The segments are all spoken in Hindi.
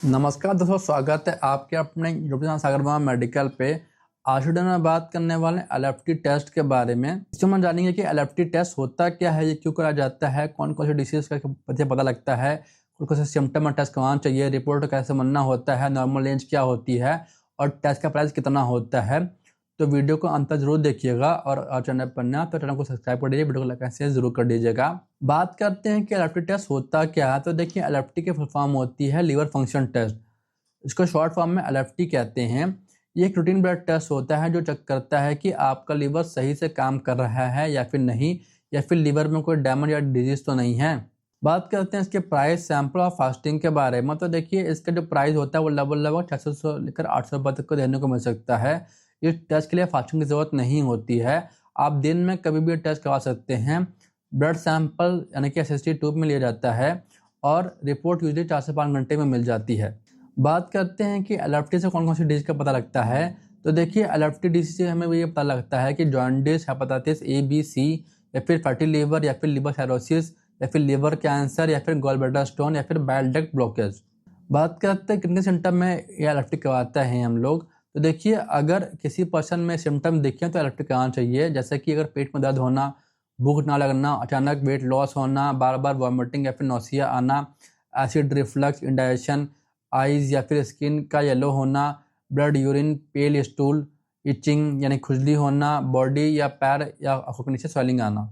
नमस्कार दोस्तों, स्वागत है आपके अपने यूट्यूब चैनल सागर वर्मा मेडिकल पे। आज वीडियो में बात करने वाले हैं एलएफटी टेस्ट के बारे में। इसमें हम जानेंगे कि एलएफटी टेस्ट होता क्या है, ये क्यों करा जाता है, कौन कौन सी डिसीज का पता लगता है, कौन कौन से सिम्टम में टेस्ट करवाना चाहिए, रिपोर्ट कैसे बनना होता है, नॉर्मल रेंज क्या होती है और टेस्ट का प्राइस कितना होता है। तो वीडियो को अंत तक जरूर देखिएगा और चैनल पर नया तो चैनल को सब्सक्राइब कर दीजिए, वीडियो को लाइक शेयर जरूर कर दीजिएगा। बात करते हैं कि एलएफटी टेस्ट होता क्या है। तो देखिए, एलएफटी की फुल फॉर्म होती है लीवर फंक्शन टेस्ट। इसको शॉर्ट फॉर्म में एलएफटी कहते हैं। ये एक रूटीन ब्लड टेस्ट होता है जो चेक करता है कि आपका लीवर सही से काम कर रहा है या फिर नहीं, या फिर लीवर में कोई डैमेज या डिजीज तो नहीं है। बात करते हैं इसके प्राइस, सैंपल और फास्टिंग के बारे में। तो देखिए, इसका जो प्राइस होता है वो लगभग 600 से लेकर 800 रुपये तक को देने को मिल सकता है। इस टेस्ट के लिए फास्टिंग की जरूरत नहीं होती है। आप दिन में कभी भी टेस्ट करवा सकते हैं। ब्लड सैंपल यानी कि SST ट्यूब में लिया जाता है और रिपोर्ट यूजली 4 से 5 घंटे में मिल जाती है। बात करते हैं कि एलएफटी से कौन कौन सी डिजीज का पता लगता है। तो देखिए, एलएफटी डिजीज से हमें ये पता लगता है कि jaundice, hepatitis A, B, C, या फिर फैटी लीवर, या फिर लिवर साइरोसिस, या फिर लिवर कैंसर, या फिर गॉल ब्लैडर स्टोन, या फिर बाइल डक्ट ब्लॉकेज। बात करते हैं कितने सिम्टम में ये एलएफटी करवाता है हम लोग। तो देखिए, अगर किसी पर्सन में सिम्टम दिखे तो एलएफटी कराना चाहिए। जैसे कि अगर पेट में दर्द होना, भूख ना लगना, अचानक वेट लॉस होना, बार बार वॉमिटिंग या फिर नौसिया आना, एसिड रिफ्लक्स, इंडाइजेशन, आइज या फिर स्किन का येलो होना, ब्लड यूरिन, पेल स्टूल, इचिंग यानी खुजली होना, बॉडी या पैर या आंखों के नीचे स्वेलिंग आना।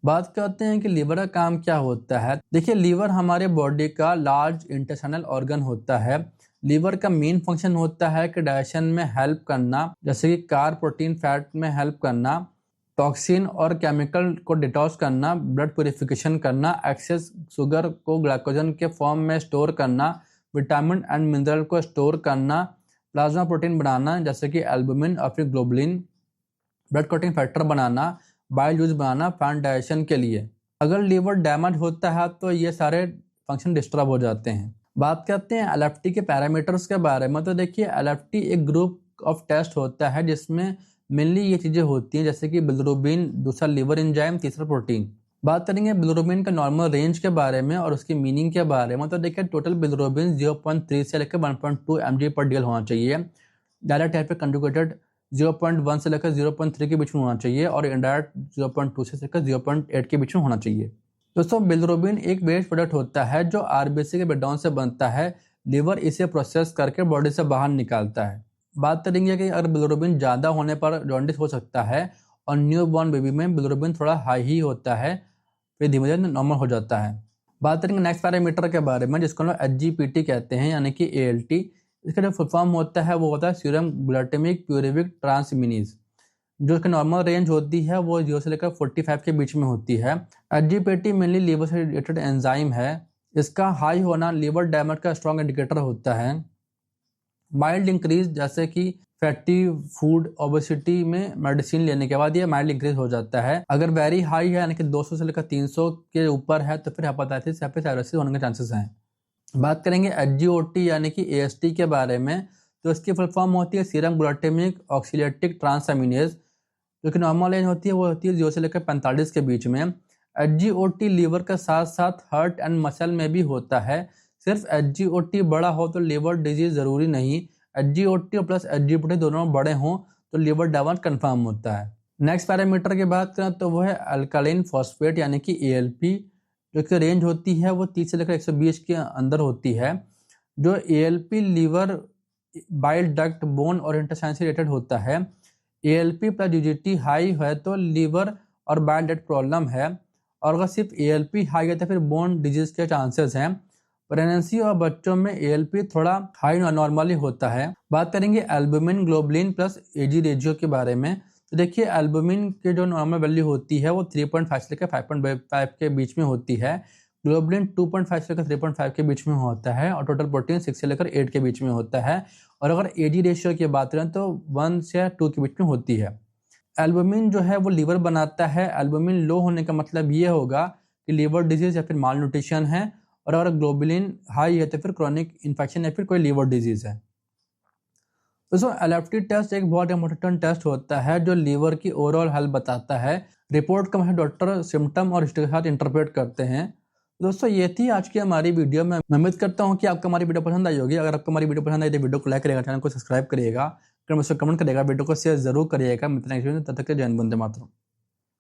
बात करते हैं कि लीवर का काम क्या होता है। देखिए, लीवर हमारे बॉडी का लार्ज इंटेस्टाइनल ऑर्गन होता है। लीवर का मेन फंक्शन होता है कि डाइजेशन में हेल्प करना, जैसे कि कार्ब, प्रोटीन, फैट में हेल्प करना, टॉक्सिन और केमिकल को डिटॉक्स करना, ब्लड प्यूरिफिकेशन करना, एक्सेस शुगर को ग्लाइकोजन के फॉर्म में स्टोर करना, विटामिन एंड मिनरल को स्टोर करना, प्लाज्मा प्रोटीन बनाना जैसे कि एल्बुमिन और फिर ग्लोबुलिन, ब्लड क्लॉटिंग फैक्टर बनाना, बाइल जूस बनाना फैट डाइजेशन के लिए। अगर लीवर डैमेज होता है तो ये सारे फंक्शन डिस्टर्ब हो जाते हैं। बात करते हैं एलएफटी के पैरामीटर्स के बारे में। तो देखिए, एलएफटी एक ग्रुप ऑफ टेस्ट होता है जिसमें मेनली ये चीज़ें होती हैं, जैसे कि बिलिरुबिन, दूसरा लिवर एंजाइम, तीसरा प्रोटीन। बात करेंगे बिलिरुबिन का नॉर्मल रेंज के बारे में और उसकी मीनिंग के बारे में। तो देखिए, टोटल बिलिरुबिन 0.3 से लेकर 1.2 mg/dl होना चाहिए। डायरेक्ट टाइप पे कंजुगेटेड 0.1 से लेकर 0.3 के बीच में होना चाहिए और इनडायरेक्ट 0.2 से लेकर 0.8 के बीच में होना चाहिए। दोस्तों, बिलिरुबिन एक वेस्ट प्रोडक्ट होता है जो आरबीसी के ब्रेकडाउन से बनता है। लिवर इसे प्रोसेस करके बॉडी से बाहर निकालता है। बात करेंगे कि अगर बिलिरुबिन ज़्यादा होने पर जॉन्डिस हो सकता है और न्यू बॉर्न बेबी में बिलिरुबिन थोड़ा हाई ही होता है, फिर धीमे धीरे नॉर्मल हो जाता है। बात करेंगे नेक्स्ट पैरामीटर के बारे में, जिसको हम लोग SGPT कहते हैं, यानी कि ALT। इसका जो फुल फॉर्म होता है वो होता है सीरम ग्लूटामिक प्यूरिक ट्रांसमिनीज। जो इसका नॉर्मल रेंज होती है वो 0 से लेकर 45 के बीच में होती है। SGPT मेनली लीवर से रिलेटेड एंजाइम है। इसका हाई होना लीवर डैमेज का स्ट्रॉन्ग इंडिकेटर होता है। माइल्ड इंक्रीज जैसे कि फैटी फूड, ओबेसिटी में मेडिसिन लेने के बाद ये माइल्ड इंक्रीज हो जाता है। अगर वेरी हाई है यानी कि 200 से लेकर 300 के ऊपर है तो फिर हेपेटाइटिस या फिर साइरोसिस होने के चांसेस हैं। बात करेंगे SGOT यानी कि AST के बारे में। तो इसकी फुल फॉर्म होती है सीरम ग्लूटामिक ऑक्सीलेटिक ट्रांसएमिनेज। जो कि नॉर्मल रेंज होती है वो होती है 0 से लेकर 45 के बीच में। SGOT लीवर के साथ साथ हार्ट एंड मसल में भी होता है। सिर्फ SGOT बड़ा हो तो लिवर डिजीज जरूरी नहीं। SGOT प्लस SGPT दोनों बड़े हों तो लिवर डैमेज कंफर्म होता है। नेक्स्ट पैरामीटर की बात करें तो वो है अल्कालाइन फॉस्फेट यानी कि ALP। जो कि रेंज होती है वो 30 से लेकर 120 के अंदर होती है। जो ALP liver, bile duct, bone और इंटेस्टाइन से रिलेटेड होता है। ALP प्लस UGT हाई है तो लीवर और बाइल डक्ट प्रॉब्लम है, और अगर सिर्फ ALP हाई है तो फिर बोन डिजीज के चांसेस हैं। प्रेगनेंसी और बच्चों में ALP थोड़ा हाई नॉर्मली होता है। बात करेंगे एल्बुमिन, ग्लोबुलिन प्लस AG रेजियो के बारे में। तो देखिए, एल्बुमिन के जो नॉर्मल वैल्यू होती है वो 3.5 से लेकर 5.5 के बीच में होती है। ग्लोबुलिन 2.5 से लेकर 3.5 के बीच में होता है और टोटल प्रोटीन 6 से लेकर 8 के बीच में होता है। और अगर AG रेशियो की बात करें तो 1 से 2 के बीच में होती है। एल्बुमिन जो है वो लीवर बनाता है। एल्बुमिन लो होने का मतलब ये होगा कि लीवर डिजीज या फिर माल न्यूट्रिशन है, और अगर ग्लोबुलिन हाई है तो फिर क्रॉनिक इन्फेक्शन या फिर कोई लीवर डिजीज है। दोस्तों, एलएफटी टेस्ट एक बहुत इंपॉर्टेंट टेस्ट होता है जो लीवर की ओवरऑल हेल्थ बताता है। रिपोर्ट का हमारे डॉक्टर सिम्टम और हिस्ट्री के साथ इंटरप्रेट करते हैं। दोस्तों ये थी आज की हमारी वीडियो में। मैं उम्मीद करता हूँ कि आपको हमारी वीडियो पसंद आई होगी। अगर आपको हमारी वीडियो पसंद आई तो वीडियो को लाइक करिएगा, चैनल को सब्सक्राइब करिएगा, मुझसे कमेंट करिएगा, वीडियो को शेयर जरूर करिएगा। मिलते हैं नेक्स्ट वीडियो में, तब तक के लिए जय हिंद, वंदे मातरम।